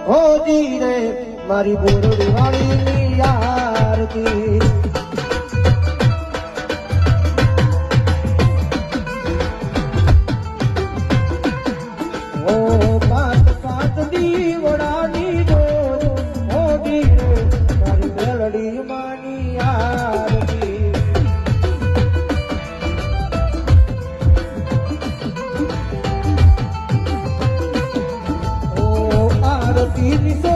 હોજી રે મારી બોરડી વાળી આરતી ઓ પાંચ પાંચ દીવડાની જોત હોજી રે મારી મેલડી માની આરતી ઓ આરતી